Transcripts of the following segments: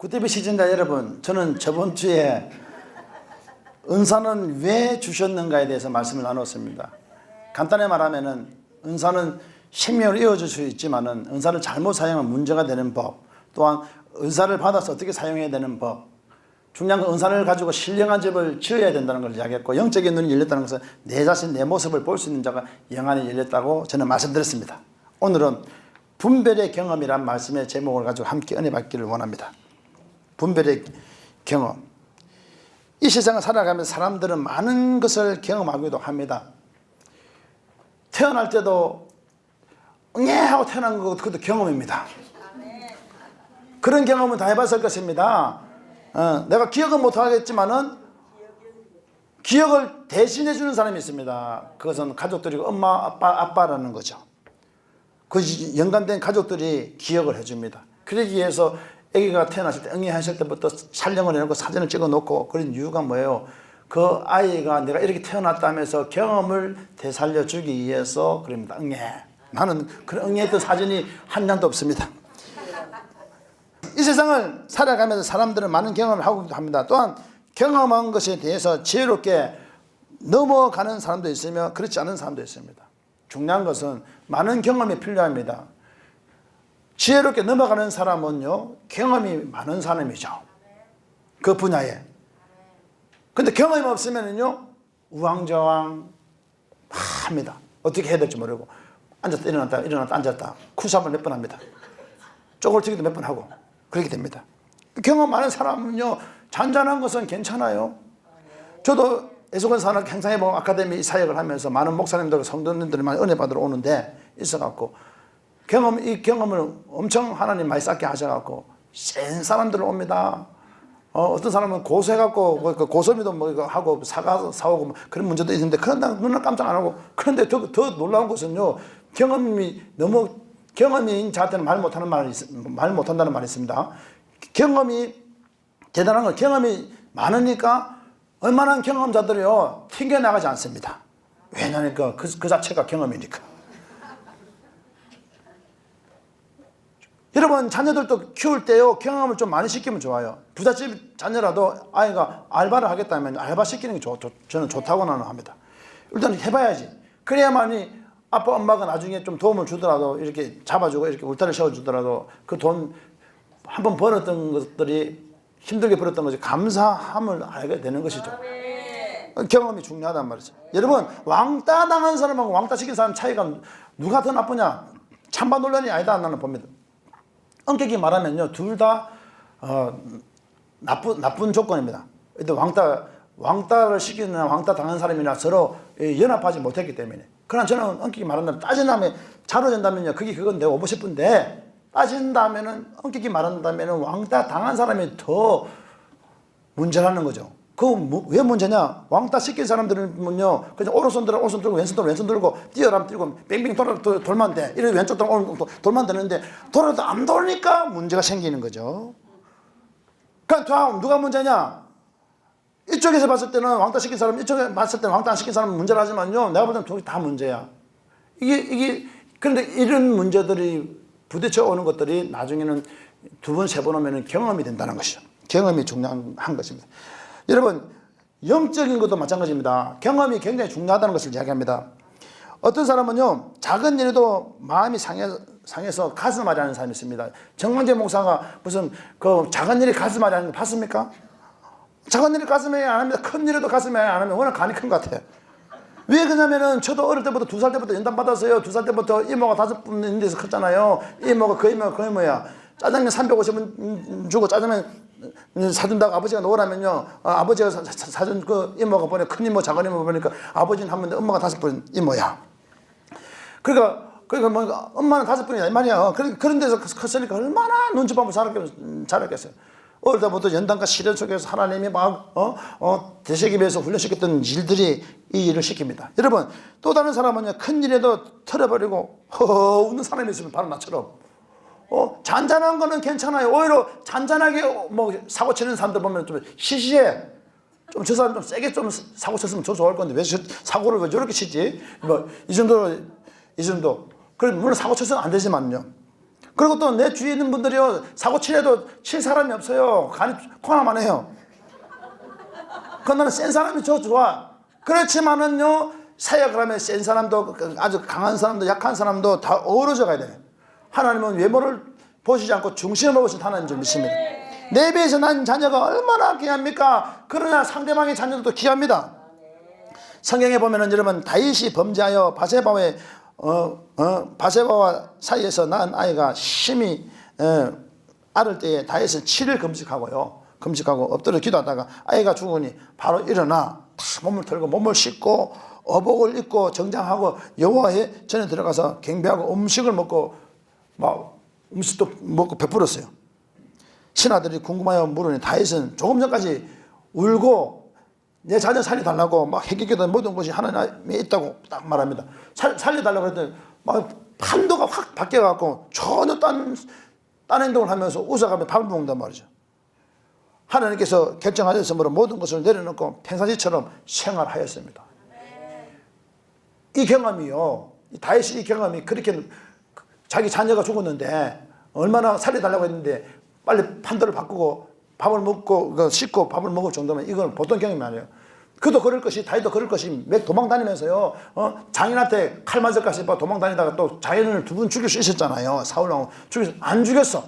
구티비 시청자 여러분, 저는 저번 주에 은사는 왜 주셨는가에 대해서 말씀을 나눴습니다. 간단히 말하면은 은사는 생명을 이어줄 수 있지만은 은사를 잘못 사용하면 문제가 되는 법, 또한 은사를 받아서 어떻게 사용해야 되는 법, 중요한 건 은사를 가지고 신령한 집을 지어야 된다는 걸 이야기했고, 영적인 눈이 열렸다는 것은 내 자신, 내 모습을 볼 수 있는 자가 영안이 열렸다고 저는 말씀드렸습니다. 오늘은 분별의 경험이란 말씀의 제목을 가지고 함께 은혜 받기를 원합니다. 분별의 경험. 이 세상을 살아가면서 사람들은 많은 것을 경험하기도 합니다. 태어날 때도 하고 태어난 것도 경험입니다. 그런 경험은 다 해봤을 것입니다. 내가 기억은 못하겠지만은 기억을 대신해 주는 사람이 있습니다. 그것은 가족들이고 엄마, 아빠라는 거죠. 그 연관된 가족들이 기억을 해줍니다. 그러기 위해서 아기가 태어났을 때 응애하실 때부터 촬영을 해놓고 사진을 찍어 놓고, 그런 이유가 뭐예요? 그 아이가 내가 이렇게 태어났다면서 경험을 되살려 주기 위해서 그럽니다. 응애. 나는 그런 응애했던 사진이 한 장도 없습니다. 이 세상을 살아가면서 사람들은 많은 경험을 하고 합니다. 또한 경험한 것에 대해서 지혜롭게 넘어가는 사람도 있으며 그렇지 않은 사람도 있습니다. 중요한 것은 많은 경험이 필요합니다. 지혜롭게 넘어가는 사람은요, 경험이 많은 사람이죠. 그 분야에. 근데 경험이 없으면요, 우왕좌왕 합니다. 어떻게 해야 될지 모르고, 앉았다 일어났다 일어났다 앉았다 쿠샵을 몇 번 합니다. 쪼글치기도 몇 번 하고 그렇게 됩니다. 경험 많은 사람은요, 잔잔한 것은 괜찮아요. 저도 예수권 산업 행상회복 아카데미 사역을 하면서 많은 목사님들, 성도님들이 많이 은혜 받으러 오는데 있어갖고, 이 경험을 엄청 하나님 많이 쌓게 하셔갖고 센 사람들 옵니다. 어떤 사람은 고소해갖고 고소미도 뭐 하고 사과 사오고 뭐 그런 문제도 있는데, 그런데 눈을 깜짝 안 하고. 그런데 더 놀라운 것은요, 경험인 자한테는 말 못한다는 말이 있습니다. 경험이 대단한 건, 경험이 많으니까 얼마나 경험자들이요 튕겨나가지 않습니다. 왜냐니까 그 자체가 경험이니까. 여러분, 자녀들도 키울 때요, 경험을 좀 많이 시키면 좋아요. 부잣집 자녀라도 아이가 알바를 하겠다면 알바 시키는 게 저는 좋다고 나는 합니다. 일단 해봐야지. 그래야만이 아빠, 엄마가 나중에 좀 도움을 주더라도, 이렇게 잡아주고 이렇게 울타리를 세워주더라도 그 돈 한번 벌었던 것들이, 힘들게 벌었던 것이 감사함을 알게 되는 것이죠. 경험이 중요하단 말이죠. 여러분, 왕따 당한 사람하고 왕따 시킨 사람 차이가 누가 더 나쁘냐? 찬반 논란이 아니다 나는 봅니다. 엄격히 말하면요, 둘 다 나쁜 조건입니다. 근데 왕따를 시키는 왕따 당한 사람이나 서로 연합하지 못했기 때문에. 그러나 저는 엄격히 말한다면, 따진다면 자로 된다면요, 그건 내가 오고 싶은데, 따진다면은, 엄격히 말한다면은 왕따 당한 사람이 더 문제라는 거죠. 왜 문제냐? 왕따 시킨 사람들은요, 그냥 오른손 들고 왼손 들고 뛰어라면 뛰고 뺑뺑 돌면 돼. 이렇게 왼쪽 돌면 되는데, 돌아도 안 돌니까 문제가 생기는 거죠. 그러니까 누가 문제냐? 이쪽에서 봤을 때는 왕따 시킨 사람, 이쪽에 봤을 때는 왕따 안 시킨 사람은 문제를 하지만요, 내가 볼 때는 둘이 다 문제야. 그런데 이런 문제들이 부딪혀 오는 것들이 나중에는 두 번, 세 번 오면 경험이 된다는 것이죠. 경험이 중요한 것입니다. 여러분, 영적인 것도 마찬가지입니다. 경험이 굉장히 중요하다는 것을 이야기합니다. 어떤 사람은요, 작은 일에도 마음이 상해서 가슴 아리하는 사람이 있습니다. 정광재 목사가 무슨 작은 일이 가슴 아리하는 거 봤습니까? 작은 일이 가슴에 안 합니다. 큰 일에도 가슴에 안 하면 워낙 간이 큰 것 같아요. 왜 그러냐면은, 저도 어릴 때부터 2살 때부터 연단 받았어요. 2살 때부터 이모가 5분 있는 데서 컸잖아요. 이모가 그 이모야. 짜장면 350원 주고 짜장면 사준다고 아버지가 놓으라면요, 아버지가 사준 그 이모가 보내, 큰 이모, 작은 이모 보니까 아버지는 한 번인데 엄마가 5분 이모야. 그러니까 뭐 엄마는 5분이다 이 말이야. 그런 데서 컸으니까 얼마나 눈치밥을 잘했겠어요. 어릴 때부터 연단과 시련 속에서 하나님이 막 되새기면서 훈련시켰던 일들이 이 일을 시킵니다. 여러분, 또 다른 사람은요, 큰 일에도 털어버리고 웃는 사람이 있으면 바로 나처럼 잔잔한 거는 괜찮아요. 오히려 잔잔하게 사고 치는 사람들 보면 좀 시시해. 저 사람 좀 세게 좀 사고 쳤으면 저 좋아할 건데 왜 사고를 왜 저렇게 치지? 이 정도. 그래, 물론 사고 쳐서는 안 되지만요. 그리고 또 내 주위에 있는 분들이요, 사고 칠해도 칠 사람이 없어요. 간이 코나만 해요. 그건 나는 센 사람이 좋아. 그렇지만은요, 사역을 하면 센 사람도, 아주 강한 사람도, 약한 사람도 다 어우러져 가야 돼요. 하나님은 외모를 보시지 않고 중심을 보시는 하나님 줄 믿습니다. 내 배에서 난 자녀가 얼마나 귀합니까? 그러나 상대방의 자녀들도 귀합니다. 성경에 보면은 여러분, 다윗이 범죄하여 바세바와 사이에서 낳은 아이가 심히 앓을 때에 다윗은 7일 금식하고 엎드려 기도하다가 아이가 죽으니 바로 일어나 다 몸을 털고 몸을 씻고 어복을 입고 정장하고 여호와의 전에 들어가서 경배하고 음식을 먹고 막 음식도 먹고 베풀었어요. 신하들이 궁금하여 물으니 다윗은 조금 전까지 울고 내 자녀 살려달라고 막 해결되던 모든 것이 하나님에 있다고 딱 말합니다. 살려달라고 했더니 막 판도가 확 바뀌어갖고 전혀 딴 행동을 하면서 웃어가며 밥을 먹는단 말이죠. 하나님께서 결정하셨으므로 모든 것을 내려놓고 평상시처럼 생활하였습니다. 이 경험이요, 다윗이 이 경험이 그렇게 자기 자녀가 죽었는데 얼마나 살려달라고 했는데 빨리 판도를 바꾸고 밥을 먹고 씻고 밥을 먹을 정도면 이건 보통 경험이 아니에요. 그도 그럴 것이, 다윗도 그럴 것이, 몇 도망 다니면서요, 장인한테 칼 맞을까 싶어 도망 다니다가 또 자인을 2분 죽일 수 있었잖아요. 사울왕 안 죽였어.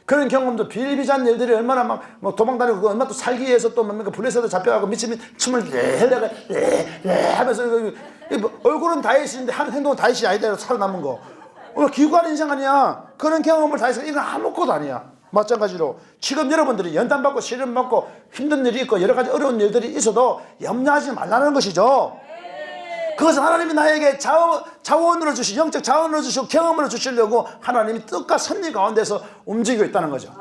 그런 경험도 비일비재한 일들이 얼마나 막 도망 다니고 얼마나 또 살기 위해서 또 뭡니까 불에서도 잡혀가고 미친 춤을 헬레가 하면서 얼굴은 다윗인데 하는 행동은 다윗이 아니다 살아남은 거. 기구한 인생 아니야. 그런 경험을 다해서 이건 아무것도 아니야. 마찬가지로 지금 여러분들이 연단받고 시련받고 힘든 일이 있고 여러 가지 어려운 일들이 있어도 염려하지 말라는 것이죠. 그것은 하나님이 나에게 자원으로 주시고 영적 자원으로 주시고 경험으로 주시려고 하나님이 뜻과 섭리 가운데서 움직이고 있다는 거죠.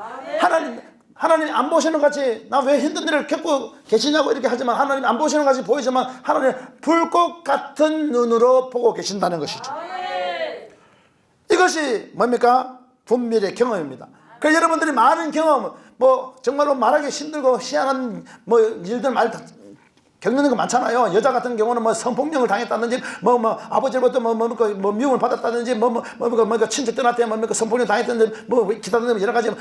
하나님 안 보시는 같이 나 왜 힘든 일을 겪고 계시냐고 이렇게 하지만 하나님 안 보시는 같이 보이지만 하나님 불꽃 같은 눈으로 보고 계신다는 것이죠. 이것이 뭡니까? 분별의 경험입니다. 그래서 여러분들이 많은 경험, 정말로 말하기 힘들고 희한한 일들 겪는 거 많잖아요. 여자 같은 경우는 성폭력을 당했다든지, 아버지로부터 미움을 받았다든지, 친척들한테 성폭력 당했다든지, 기타 등등 여러 가지,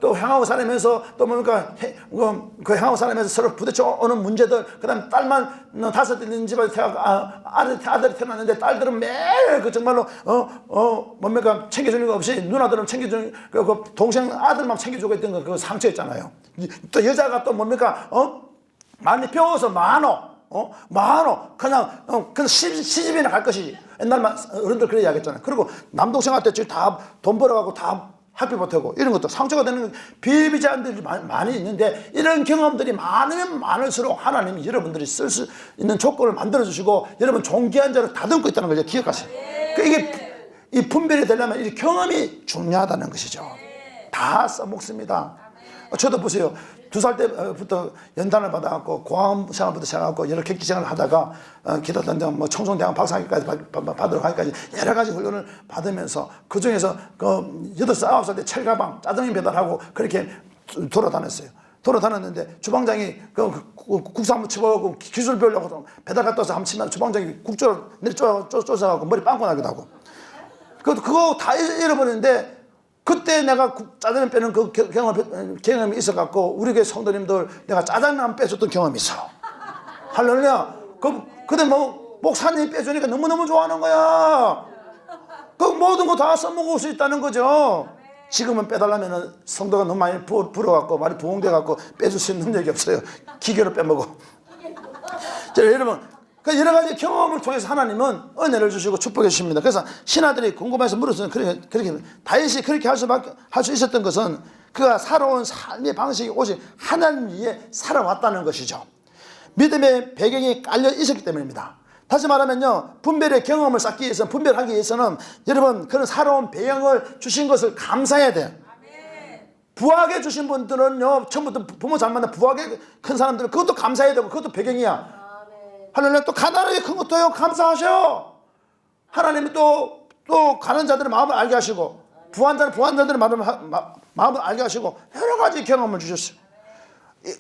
또 향하고 살면서, 또 그 향하고 살면서 서로 부딪혀 오는 문제들, 그 다음에 딸만 5 있는 집에 아들이 태어났는데 딸들은 매일 정말로, 챙겨주는 거 없이 누나들은 챙겨주는, 동생 아들만 챙겨주고 있던 그 상처 있잖아요. 또 여자가 또 많이 배워서 그냥 시집이나 갈 것이지. 옛날만 어른들 그래 이야기했잖아요. 그리고 남동생한테 다 돈 벌어가고 다 학비 못하고 이런 것도 상처가 되는 비일비재한 일이 많이 있는데 이런 경험들이 많으면 많을수록 하나님이 여러분들이 쓸 수 있는 조건을 만들어주시고 여러분 존귀한 자를 다듬고 있다는 걸 기억하세요. 이게 이 분별이 되려면 이 경험이 중요하다는 것이죠. 다 써먹습니다. 저도 보세요. 2살 때부터 연단을 받아갖고 고아원 생활부터 시작하고 여러 객기 생활을 하다가 기타 등등 청송대학 박사학위까지 받으러 가기까지 여러 가지 훈련을 받으면서 그 중에서 8살, 9살 때 철가방, 짜장면 배달하고 그렇게 돌아다녔어요. 돌아다녔는데 주방장이 국수 한번 치고 기술 배우려고 배달 갔다 와서 한번 치면 주방장이 국조를 내리 쫓아가고 머리 빵꾸 나기도 하고 그거 다 잃어버렸는데 그때 내가 짜장면 빼는 그 경험이 있어갖고 우리 교회 성도님들 내가 짜장면 빼줬던 경험이 있어. 할렐루야. 근데 목사님이 빼주니까 너무너무 좋아하는 거야. 그 모든 거 다 써먹을 수 있다는 거죠. 지금은 빼달라면 성도가 너무 많이 불어갖고 많이 부흥돼갖고 빼줄 수 있는 능력이 없어요. 기계로 빼먹어. 여러분 여러 가지 경험을 통해서 하나님은 은혜를 주시고 축복해 주십니다. 그래서 신하들이 궁금해서 물었어요. 그렇게 다윗이 그렇게 할 수 있었던 것은 그가 살아온 삶의 방식이 오직 하나님 위에 살아왔다는 것이죠. 믿음의 배경이 깔려 있었기 때문입니다. 다시 말하면요, 분별의 경험을 쌓기 위해서, 분별하기 위해서는 여러분 그런 살아온 배경을 주신 것을 감사해야 돼요. 부하게 주신 분들은요, 처음부터 부모 잘 만나 부하게 큰 사람들은 그것도 감사해야 되고 그것도 배경이야. 하나님 또 가난하게 큰 것도요 감사하셔. 하나님이 또 가난 자들의 마음을 알게 하시고 부한 자들의 마음을 알게 하시고 여러 가지 경험을 주셨어요.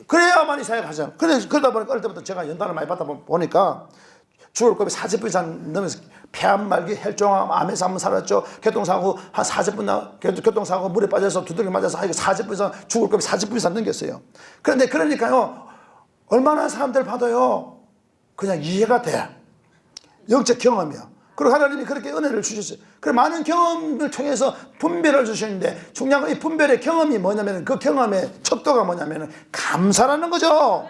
그래야만 이 사회가 하죠. 그러다 보니까 어릴 때부터 제가 연단을 많이 받다 보니까 죽을 겁이 40분 이상 넘어서 폐암 말기 혈종암 암에서 한번 살았죠. 교통사고 한 40분 교통사고 물에 빠져서 두들겨 맞아서 40분 이상 죽을 거면 40분 이상 넘겼어요. 그런데 그러니까요, 얼마나 사람들 봐도요 그냥 이해가 돼. 영적 경험이야. 그리고 하나님이 그렇게 은혜를 주셨어요. 그래 많은 경험을 통해서 분별을 주시는데 중요한 건 이 분별의 경험이 뭐냐면, 그 경험의 척도가 뭐냐면 감사라는 거죠.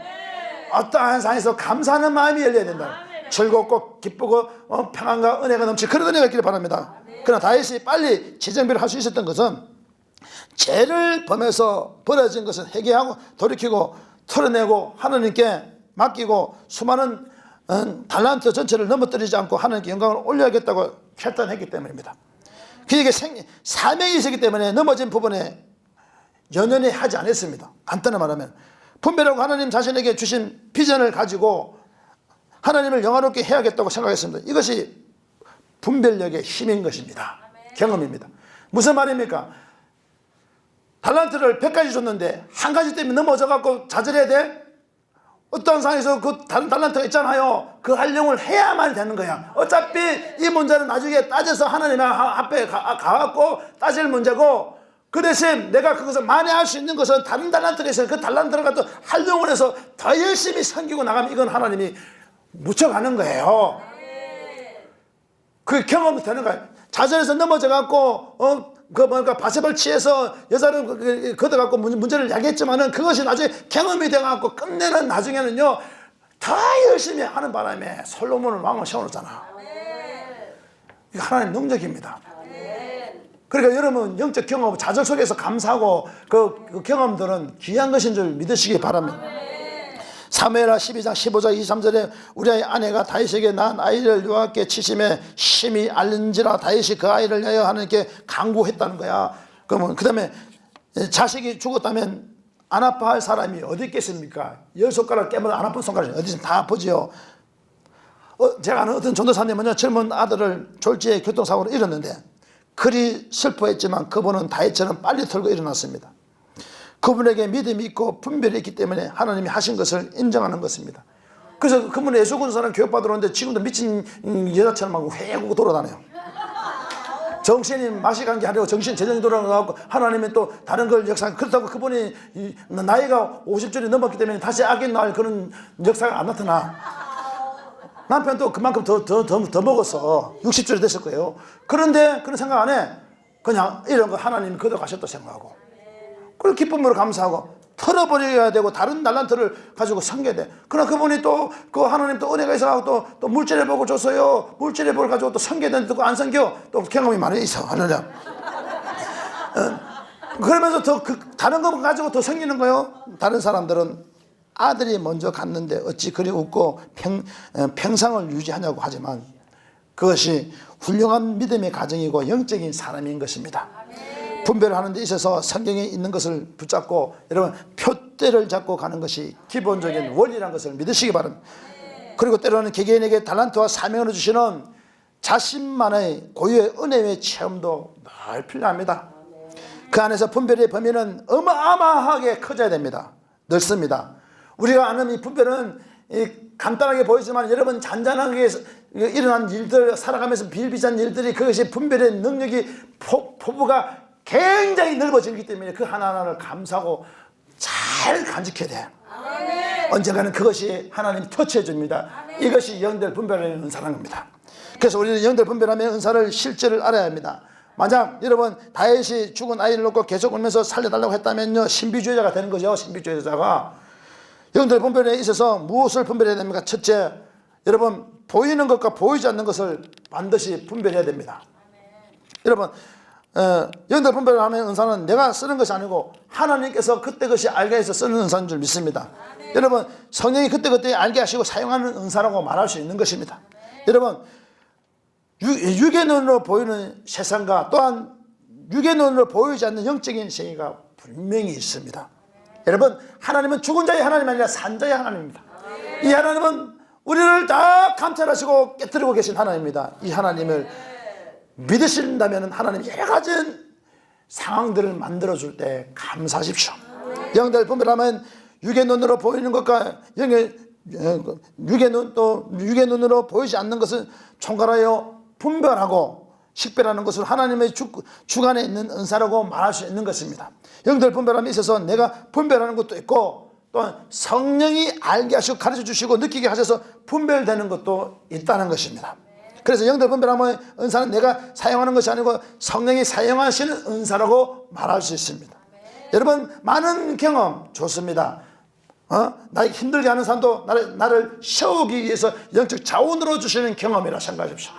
어떠한 상황에서 감사하는 마음이 열려야 된다. 즐겁고 기쁘고 평안과 은혜가 넘치 그런 은혜가 있기를 바랍니다. 그러나 다윗이 빨리 재정비를 할 수 있었던 것은 죄를 범해서 벌어진 것은 회개하고 돌이키고 털어내고 하나님께 맡기고 수많은 달란트 전체를 넘어뜨리지 않고 하나님께 영광을 올려야겠다고 결단했기 때문입니다. 그에게 사명이 있었기 때문에 넘어진 부분에 연연히 하지 않았습니다. 간단히 말하면 분별하고 하나님 자신에게 주신 비전을 가지고 하나님을 영화롭게 해야겠다고 생각했습니다. 이것이 분별력의 힘인 것입니다. 경험입니다. 무슨 말입니까? 달란트를 100가지 줬는데 한 가지 때문에 넘어져 갖고 좌절해야 돼? 어떤 상황에서 그 다른 달란트가 있잖아요. 그 활용을 해야만 되는 거야. 어차피 이 문제는 나중에 따져서 하나님 앞에 가갖고 따질 문제고, 그 대신 내가 그것을 만회할 수 있는 것은 다른 달란트가 있어요. 그 달란트를 갖다 활용을 해서 더 열심히 섬기고 나가면 이건 하나님이 묻혀가는 거예요. 그 경험이 되는 거예요. 좌절해서 넘어져갖고 바세바를 취해서 여자를 걷어갖고 문제를 야기했지만은 그것이 나중에 경험이 돼갖고 끝내는 나중에는요 더 열심히 하는 바람에 솔로몬을 왕을 세워놓잖아. 이거 하나님 능력입니다. 그러니까 여러분 영적 경험, 좌절 속에서 감사하고 그 경험들은 귀한 것인 줄 믿으시기 바랍니다. 사무엘하 12장 15절 23절에 우리의 아내가 다윗에게 낳은 아이를 여호와께 치심에 심히 알린지라 다윗이 그 아이를 위하여 하나님께 간구했다는 거야. 그러면 그 다음에 자식이 죽었다면 안 아파할 사람이 어디 있겠습니까? 10손가락 깨면 안 아픈 손가락이 어디 있으면 다 아프지요. 제가 아는 어떤 전도사님은요, 젊은 아들을 졸지에 교통사고로 잃었는데 그리 슬퍼했지만 그분은 다윗처럼 빨리 털고 일어났습니다. 그분에게 믿음이 있고 분별이 있기 때문에 하나님이 하신 것을 인정하는 것입니다. 그래서 그분은 예수군사는 교육받으러 오는데 지금도 미친 여자처럼 하고 회구고 돌아다녀요. 정신이 맛이 간 게 아니고 정신 재정이 돌아가고 하나님은 또 다른 걸 역사. 그렇다고 그분이 나이가 50절이 넘었기 때문에 다시 악인 날 그런 역사가 안 나타나. 남편도 그만큼 더 먹었어. 60절이 됐을 거예요. 그런데 그런 생각 안 해. 그냥 이런 거 하나님이 걷어가셨다 생각하고, 그리고 기쁨으로 감사하고 털어버려야 되고 다른 달란트를 가지고 섬겨야 돼. 그러나 그분이 또 그 하나님 또 은혜가 있어서 또 물질의 복을 줬어요. 물질의 복을 가지고 또 섬겨야 되는데 또 안 섬겨. 또 경험이 많이 있어. 할렐루야. 그러면서 더 다른 거 가지고 더 섬기는 거예요. 다른 사람들은 아들이 먼저 갔는데 어찌 그리 웃고 평상을 유지하냐고 하지만 그것이 훌륭한 믿음의 가정이고 영적인 사람인 것입니다. 분별을 하는 데 있어서 성경에 있는 것을 붙잡고 여러분 표대를 잡고 가는 것이 기본적인 원리라는 것을 믿으시기 바랍니다. 그리고 때로는 개개인에게 달란트와 사명을 주시는 자신만의 고유의 은혜의 체험도 늘 필요합니다. 그 안에서 분별의 범위는 어마어마하게 커져야 됩니다. 넓습니다. 우리가 아는 이 분별은 간단하게 보이지만 여러분 잔잔하게 일어난 일들, 살아가면서 비일비재한 일들이 그것이 분별의 능력이 포부가 굉장히 넓어지기 때문에 그 하나하나를 감사하고 잘 간직해야 돼. 언젠가는 그것이 하나님이 터치해 줍니다. 이것이 영들 분별하는 은사라는 겁니다. 그래서 우리는 영들 분별하면 은사를 실제를 알아야 합니다. 만약 여러분 다윗이 죽은 아이를 놓고 계속 울면서 살려달라고 했다면요, 신비주의자가 되는 거죠. 신비주의자가. 영들 분별에 있어서 무엇을 분별해야 됩니까? 첫째, 여러분 보이는 것과 보이지 않는 것을 반드시 분별해야 됩니다. 여러분 영들 분별을 하면 은사는 내가 쓰는 것이 아니고 하나님께서 그때 그것이 알게 해서 쓰는 은사인 줄 믿습니다. 여러분 성령이 그때그때 알게 하시고 사용하는 은사라고 말할 수 있는 것입니다. 여러분 육의 눈으로 보이는 세상과 또한 육의 눈으로 보이지 않는 영적인 세계가 분명히 있습니다. 여러분 하나님은 죽은 자의 하나님이 아니라 산 자의 하나님입니다. 이 하나님은 우리를 다 감찰하시고 깨뜨리고 계신 하나님입니다. 이 하나님을 믿으신다면 하나님이 여러 가지 상황들을 만들어줄 때 감사하십시오. 영들 분별하면 육의 눈으로 보이는 것과 육의 눈으로 보이지 않는 것은 총괄하여 분별하고 식별하는 것을 하나님의 주관에 있는 은사라고 말할 수 있는 것입니다. 영들 분별함에 있어서 내가 분별하는 것도 있고, 또한 성령이 알게 하시고 가르쳐 주시고 느끼게 하셔서 분별되는 것도 있다는 것입니다. 그래서 영들 분별함의 은사는 내가 사용하는 것이 아니고 성령이 사용하시는 은사라고 말할 수 있습니다. 여러분, 많은 경험 좋습니다. 나에게 힘들게 하는 사람도 나를 세우기 위해서 영적 자원으로 주시는 경험이라 생각하십시오.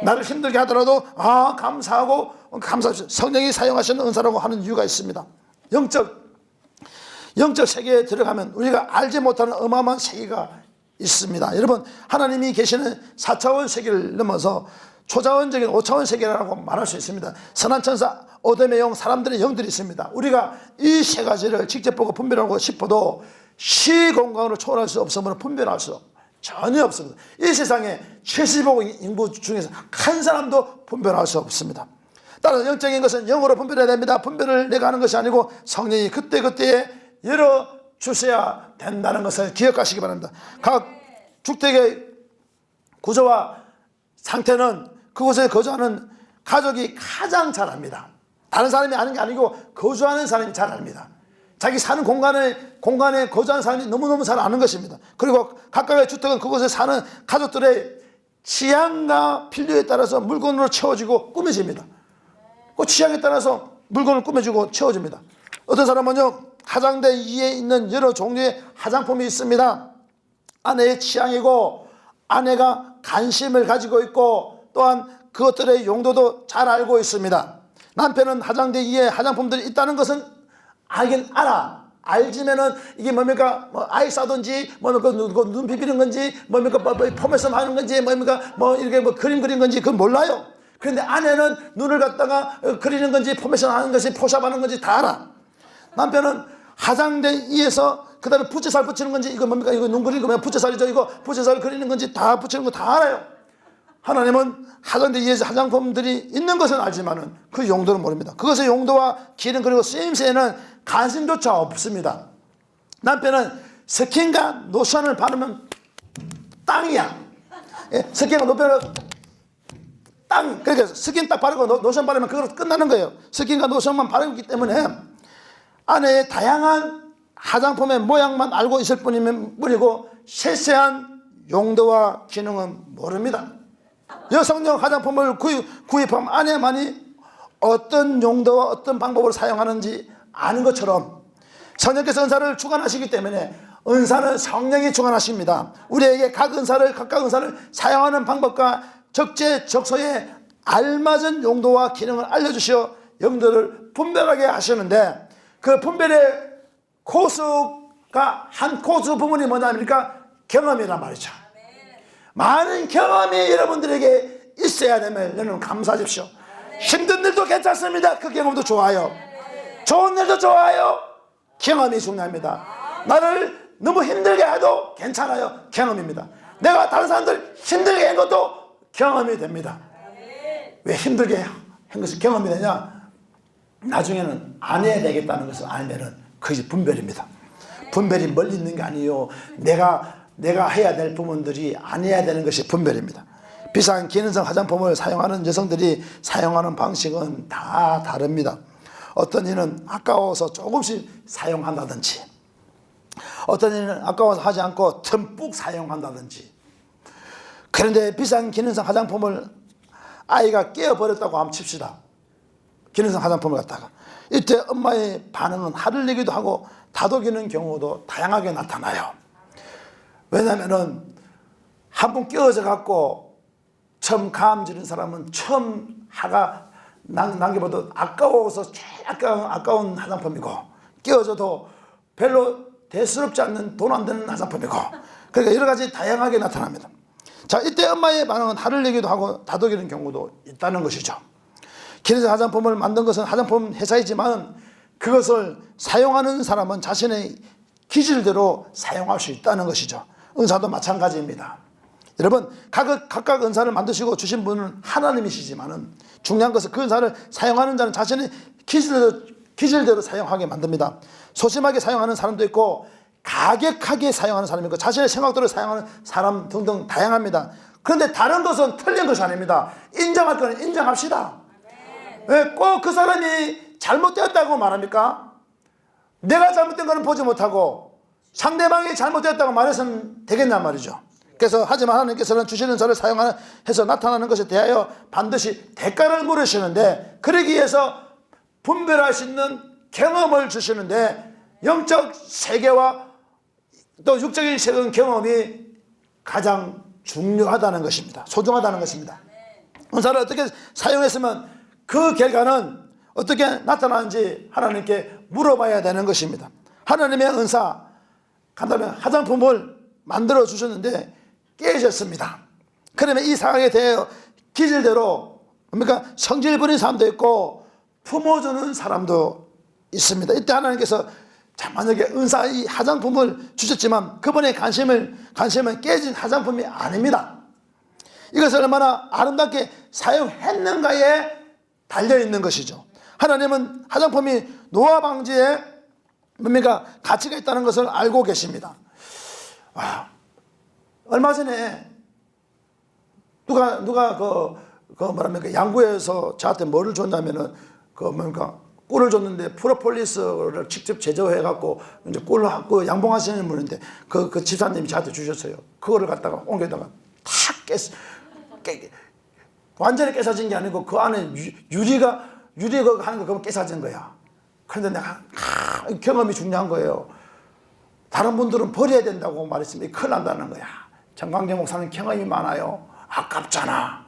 나를 힘들게 하더라도 감사하고 감사합시다. 성령이 사용하시는 은사라고 하는 이유가 있습니다. 영적 세계에 들어가면 우리가 알지 못하는 어마어마한 세계가 있습니다. 여러분, 하나님이 계시는 4차원 세계를 넘어서 초자원적인 5차원 세계라고 말할 수 있습니다. 선한 천사, 어둠의 영, 사람들의 영들이 있습니다. 우리가 이 세 가지를 직접 보고 분별하고 싶어도 시공간으로 초월할 수 없으므로 분별할 수 전혀 없습니다. 이 세상에 70억 인구 중에서 한 사람도 분별할 수 없습니다. 따라서 영적인 것은 영으로 분별해야 됩니다. 분별을 내가 하는 것이 아니고 성령이 그때그때에 열어주셔야 된다는 것을 기억하시기 바랍니다. 각 주택의 구조와 상태는 그곳에 거주하는 가족이 가장 잘 압니다. 다른 사람이 아는 게 아니고 거주하는 사람이 잘 압니다. 자기 사는 공간에 거주하는 사람이 너무너무 잘 아는 것입니다. 그리고 각각의 주택은 그곳에 사는 가족들의 취향과 필요에 따라서 물건으로 채워지고 꾸며집니다. 그 취향에 따라서 물건을 꾸며주고 채워집니다. 어떤 사람은요, 화장대 위에 있는 여러 종류의 화장품이 있습니다. 아내의 취향이고 아내가 관심을 가지고 있고 또한 그것들의 용도도 잘 알고 있습니다. 남편은 화장대 위에 화장품들이 있다는 것은 알긴 알아. 알지면은 이게 뭡니까? 아이사도인지, 뭡니까? 눈 비비는 건지, 뭡니까? 포메섬 하는 건지, 뭡니까? 이렇게 그림 그린 건지, 그건 몰라요. 그런데 아내는 눈을 갖다가 그리는 건지, 포메섬 하는 건지, 포샵 하는 건지 다 알아. 남편은 화장대 위에서 그 다음에 부채살 붙이는 건지, 이거 뭡니까? 이거 눈 그리는 거면 부채살이죠. 이거 부채살 그리는 건지 다 붙이는 거 다 알아요. 하나님은 화장대 위에서 화장품들이 있는 것은 알지만은 그 용도는 모릅니다. 그것의 용도와 기능 그리고 쓰임새에는 관심조차 없습니다. 남편은 스킨과 로션을 바르면 땅이야. 스킨과 로션을 땅. 그러니까 스킨 딱 바르고 로션 바르면 그걸로 끝나는 거예요. 스킨과 로션만 바르기 때문에 아내의 다양한 화장품의 모양만 알고 있을 뿐이고 세세한 용도와 기능은 모릅니다. 여성용 화장품을 구입하면 아내만이 어떤 용도와 어떤 방법으로 사용하는지 아는 것처럼 성령께서 은사를 주관하시기 때문에 은사는 성령이 주관하십니다. 우리에게 각각 은사를 사용하는 방법과 적재적소에 알맞은 용도와 기능을 알려주시어 영들을 분별하게 하시는데, 그 분별의 코스가 한 코스 부분이 뭐냐니까 경험이란 말이죠. 많은 경험이 여러분들에게 있어야 되면 여러분 감사하십시오. 힘든 일도 괜찮습니다. 그 경험도 좋아요. 좋은 일도 좋아요. 경험이 중요합니다. 나를 너무 힘들게 해도 괜찮아요. 경험입니다. 내가 다른 사람들 힘들게 한 것도 경험이 됩니다. 왜 힘들게 한 것이 경험이 되냐? 나중에는 안 해야 되겠다는 것을 알면은 그것이 분별입니다. 분별이 멀리 있는 게 아니에요. 내가 해야 될 부분들이 안 해야 되는 것이 분별입니다. 비싼 기능성 화장품을 사용하는 여성들이 사용하는 방식은 다 다릅니다. 어떤 이는 아까워서 조금씩 사용한다든지, 어떤 이는 아까워서 하지 않고 듬뿍 사용한다든지. 그런데 비싼 기능성 화장품을 아이가 깨어버렸다고 한번 칩시다. 기능성 화장품을 갖다가 이때 엄마의 반응은 화를 내기도 하고 다독이는 경우도 다양하게 나타나요. 왜냐하면은 한 번 끼워져 갖고 처음 감 지른 사람은 처음 화가 남겨봐도 아까워서 제일 아까운 화장품이고, 끼워져도 별로 대수롭지 않는 돈 안 드는 화장품이고, 그러니까 여러 가지 다양하게 나타납니다. 자, 이때 엄마의 반응은 화를 내기도 하고 다독이는 경우도 있다는 것이죠. 기능성 화장품을 만든 것은 화장품 회사이지만 그것을 사용하는 사람은 자신의 기질대로 사용할 수 있다는 것이죠. 은사도 마찬가지입니다. 여러분, 각각 은사를 만드시고 주신 분은 하나님이시지만은 중요한 것은 그 은사를 사용하는 자는 자신의 기질대로 사용하게 만듭니다. 소심하게 사용하는 사람도 있고 가격하게 사용하는 사람이 있고 자신의 생각대로 사용하는 사람 등등 다양합니다. 그런데 다른 것은 틀린 것이 아닙니다. 인정할 거는 인정합시다. 왜 꼭 그 사람이 잘못되었다고 말합니까? 내가 잘못된 거는 보지 못하고 상대방이 잘못되었다고 말해서는 되겠냔 말이죠. 그래서 하지만 하나님께서는 주시는 자를 사용해서 나타나는 것에 대하여 반드시 대가를 물으시는데, 그러기 위해서 분별할 수 있는 경험을 주시는데, 영적 세계와 또 육적인 세계 경험이 가장 중요하다는 것입니다. 소중하다는 것입니다. 은사를 어떻게 사용했으면 그 결과는 어떻게 나타나는지 하나님께 물어봐야 되는 것입니다. 하나님의 은사, 간단하면 화장품을 만들어 주셨는데 깨졌습니다. 그러면 이 상황에 대해 기질대로 뭡니까? 성질 부린 사람도 있고 품어주는 사람도 있습니다. 이때 하나님께서 만약에 은사 이 화장품을 주셨지만 그분의 관심은 깨진 화장품이 아닙니다. 이것을 얼마나 아름답게 사용했는가에 달려있는 것이죠. 하나님은 화장품이 노화 방지에 뭡니까? 가치가 있다는 것을 알고 계십니다. 얼마 전에 누가 뭐랍니까? 양구에서 저한테 뭐를 줬냐면은 꿀을 줬는데 프로폴리스를 직접 제조해갖고 이제 꿀을 갖고 양봉하시는 분인데 그 집사님이 저한테 주셨어요. 그거를 갖다가 옮겨다가 탁 완전히 깨사진 게 아니고 그 안에 유리가 하는 거 그거 깨사진 거야. 그런데 내가 경험이 중요한 거예요. 다른 분들은 버려야 된다고 말했으면 큰일 난다는 거야. 정광재 목사는 경험이 많아요. 아깝잖아.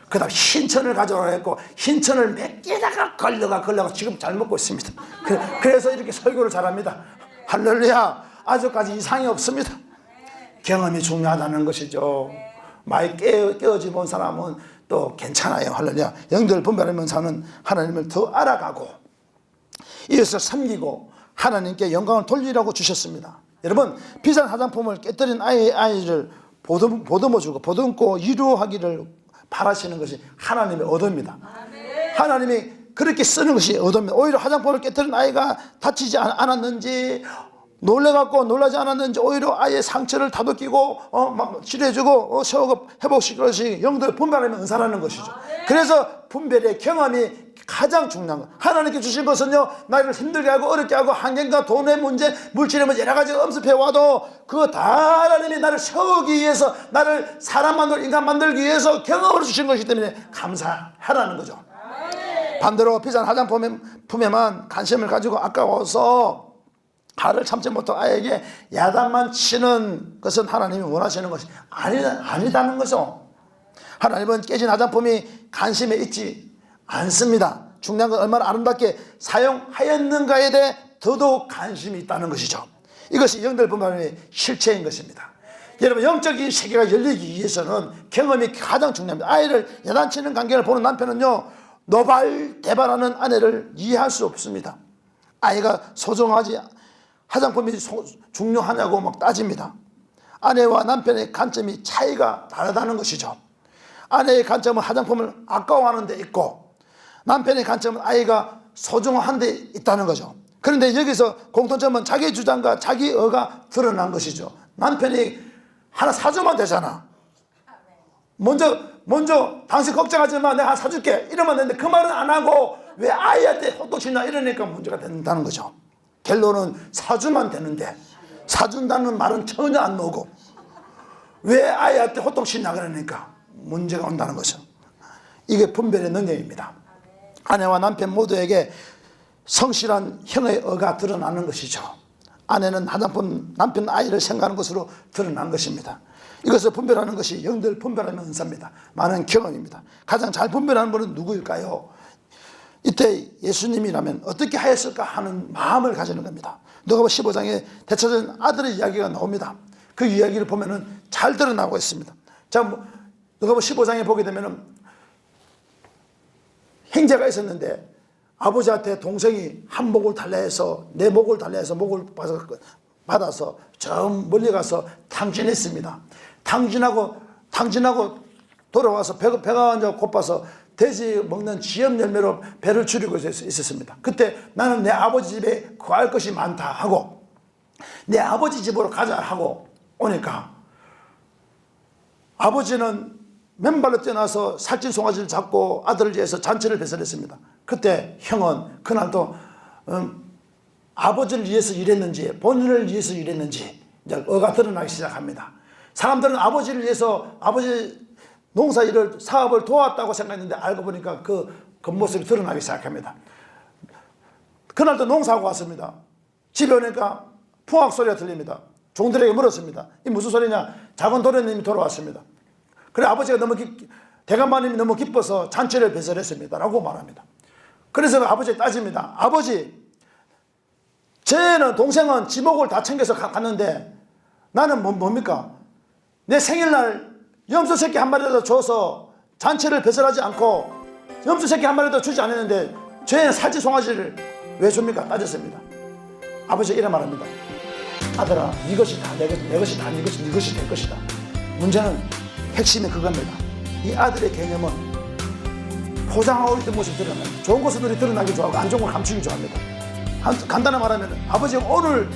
그 다음 흰천을 가져오라 했고 흰천을 몇 개다가 걸려가 지금 잘 먹고 있습니다. 그래서 이렇게 설교를 잘합니다. 할렐루야. 아직까지 이상이 없습니다. 경험이 중요하다는 것이죠. 많이 깨어지 본 사람은 또 괜찮아요. 할렐루야. 영들 분별하면서 사는 하나님을 더 알아가고 이것을 섬기고 하나님께 영광을 돌리라고 주셨습니다. 여러분, 비싼 화장품을 깨뜨린 아이를 보듬어주고 보듬고 위로하기를 바라시는 것이 하나님의 의도입니다. 하나님이 그렇게 쓰는 것이 의도입니다. 오히려 화장품을 깨뜨린 아이가 다치지 않았는지 놀래갖고 놀라지 않았는지 오히려 아이의 상처를 다독이고 막 치료해주고 세우고 회복시키는 것이 영들 분별하면 은사라는 것이죠. 그래서 분별의 경험이 가장 중요한 것. 하나님께 주신 것은요, 나를 힘들게 하고 어렵게 하고 환경과 돈의 문제, 물질의 문제 여러 가지 엄습해 와도 그거 다 하나님이 나를 세우기 위해서, 나를 사람 만들고 인간 만들기 위해서 경험을 주신 것이기 때문에 감사하라는 거죠. 반대로 비싼 화장품에만 관심을 가지고 아까워서 화를 참지 못한 아이에게 야단만 치는 것은 하나님이 원하시는 것이 아니다는 거죠. 하나님은 깨진 화장품이 관심에 있지 않습니다. 중요한 건 얼마나 아름답게 사용하였는가에 대해 더더욱 관심이 있다는 것이죠. 이것이 영들 분별의 실체인 것입니다. 여러분, 영적인 세계가 열리기 위해서는 경험이 가장 중요합니다. 아이를 야단치는 관계를 보는 남편은요, 노발대발하는 아내를 이해할 수 없습니다. 아이가 소중하지 화장품이 중요하냐고 막 따집니다. 아내와 남편의 관점이 차이가 다르다는 것이죠. 아내의 관점은 화장품을 아까워하는 데 있고 남편의 관점은 아이가 소중한 데 있다는 거죠. 그런데 여기서 공통점은 자기 주장과 자기 의가 드러난 것이죠. 남편이 하나 사주면 되잖아. 먼저 당신 걱정하지 마, 내가 하나 사줄게 이러면 되는데 그 말은 안 하고 왜 아이한테 호떡치나 이러니까 문제가 된다는 거죠. 결론은 사주면 되는데 사준다는 말은 전혀 안 나오고 왜 아이한테 호떡치나 그러니까 문제가 온다는 거죠. 이게 분별의 능력입니다. 아내와 남편 모두에게 성실한 형의 의가 드러나는 것이죠. 아내는 화장품, 남편 아이를 생각하는 것으로 드러난 것입니다. 이것을 분별하는 것이 영들 분별하는 은사입니다. 많은 경험입니다. 가장 잘 분별하는 분은 누구일까요? 이때 예수님이라면 어떻게 하였을까 하는 마음을 가지는 겁니다. 누가복음 15장에 대처된 아들의 이야기가 나옵니다. 그 이야기를 보면은 잘 드러나고 있습니다. 자, 누가복음 15장에 보게 되면은 형제가 있었는데 아버지한테 동생이 한 목을 달라 해서 내 목을 달라 해서 목을 받아서 저 멀리 가서 탕진했습니다. 탕진하고 돌아와서 배가 이제 고파서 돼지 먹는 지엽 열매로 배를 줄이고 있었습니다. 그때 나는 내 아버지 집에 구할 것이 많다 하고 내 아버지 집으로 가자 하고 오니까 아버지는 맨발로 뛰어나서 살찐 송아지를 잡고 아들을 위해서 잔치를 배설했습니다. 그때 형은 그날도 아버지를 위해서 일했는지 본인을 위해서 일했는지 이제 어가 드러나기 시작합니다. 사람들은 아버지를 위해서 아버지 농사 일을 사업을 도왔다고 생각했는데 알고 보니까 그 겉모습이 드러나기 시작합니다. 그날도 농사하고 왔습니다. 집에 오니까 풍악 소리가 들립니다. 종들에게 물었습니다. 이 무슨 소리냐? 작은 도련님이 돌아왔습니다. 그래 아버지가 대감마님이 너무 기뻐서 잔치를 배설했습니다 라고 말합니다. 그래서 아버지가 따집니다. 아버지, 쟤는 동생은 지목을 다 챙겨서 갔는데 나는 뭡니까? 내 생일날 염소 새끼 한 마리라도 줘서 잔치를 배설하지 않고 염소 새끼 한 마리라도 주지 않았는데 쟤는 살찌 송아지를 왜 줍니까? 따졌습니다. 아버지가 이런 말합니다. 아들아, 네 것이 다 내 것이 다 네 것이 될 것이다. 문제는 핵심이 그겁니다. 이 아들의 개념은 포장하고 있던 모습이 드러나요. 좋은 것들이 드러나기 좋아하고 안 좋은 걸 감추기 좋아합니다. 간단히 말하면 아버지가 오늘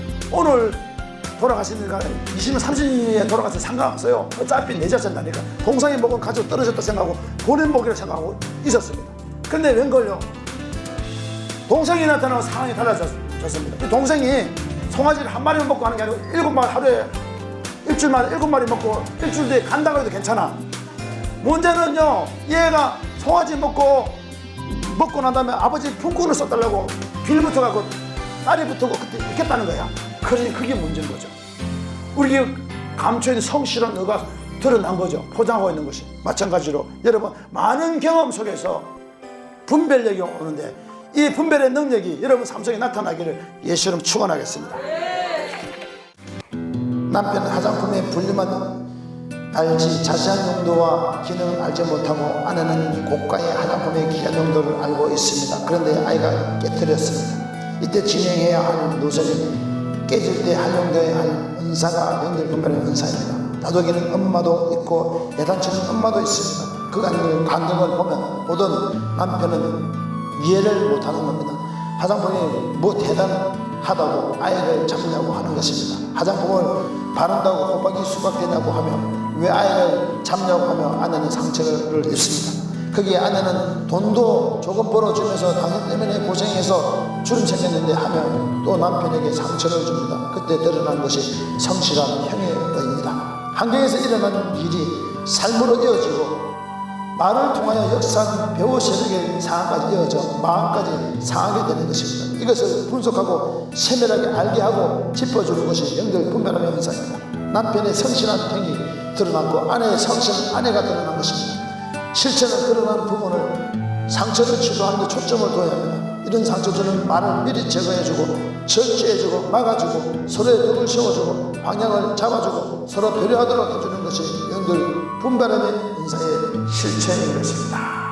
돌아가시니까 20년 30년에 돌아가서 상관없어요. 어차피 내 자신다니까 동생이 먹은 가지고 떨어졌다 생각하고 본인 먹이라 생각하고 있었습니다. 그런데 웬걸요? 동생이 나타나고 상황이 달라졌습니다. 동생이 송아지를 한 마리만 먹고 하는 게 아니고 7마리 하루에 일주일 만에 7마리 먹고 일주일 뒤에 간다고 해도 괜찮아. 문제는요, 얘가 송아지 먹고 난 다음에 아버지 품꾼을 써달라고 빌부터 가고 딸이 붙고 그때 있겠다는 거야. 그러니 그게 문제인 거죠. 우리 감춰있는 성실한 너가 드러난 거죠. 포장하고 있는 것이. 마찬가지로 여러분 많은 경험 속에서 분별력이 오는데 이 분별의 능력이 여러분 삶 속에 나타나기를 예수님 축원하겠습니다. 남편은 화장품의 분류만 알지 자세한 용도와 기능을 알지 못하고 아내는 고가의 화장품의 귀한 용도를 알고 있습니다. 그런데 아이가 깨뜨렸습니다. 이때 진행해야 할 노선이 깨질 때 활용되어야 할 은사가 연결 분별의 은사입니다. 다독이는 엄마도 있고 야단치는 엄마도 있습니다. 그 간격을 보면 모든 남편은 이해를 못하는 겁니다. 화장품이 뭐 대단하다고 아이를 잡냐고 하는 것입니다. 화장품을 바른다고 호박이 수박되냐고 하며 왜 아이를 잡냐고 하며 아내는 상처를 입습니다. 거기에 아내는 돈도 조금 벌어주면서 당신 때문에 고생해서 주름 생겼는데 하며 또 남편에게 상처를 줍니다. 그때 드러난 것이 성실한 형의입니다. 환경에서 일어나는 일이 삶으로 이어지고 말을 통하여 역사한 배우 세력의 상황까지 이어져 마음까지 상하게 되는 것입니다. 이것을 분석하고 세밀하게 알게 하고 짚어주는 것이 연결 분별하는 현상입니다. 남편의 성실한 행위 드러났고 아내의 성실한 아내가 드러난 것입니다. 실체는 드러난 부분을 상처를 치료하는 데 초점을 둬야 합니다. 이런 상처들은 말을 미리 제거해주고 절제해주고 막아주고 서로의 덕을 세워주고 방향을 잡아주고 서로 배려하도록 해주는 것이 연결 분별함의 은사의 실체인 것입니다.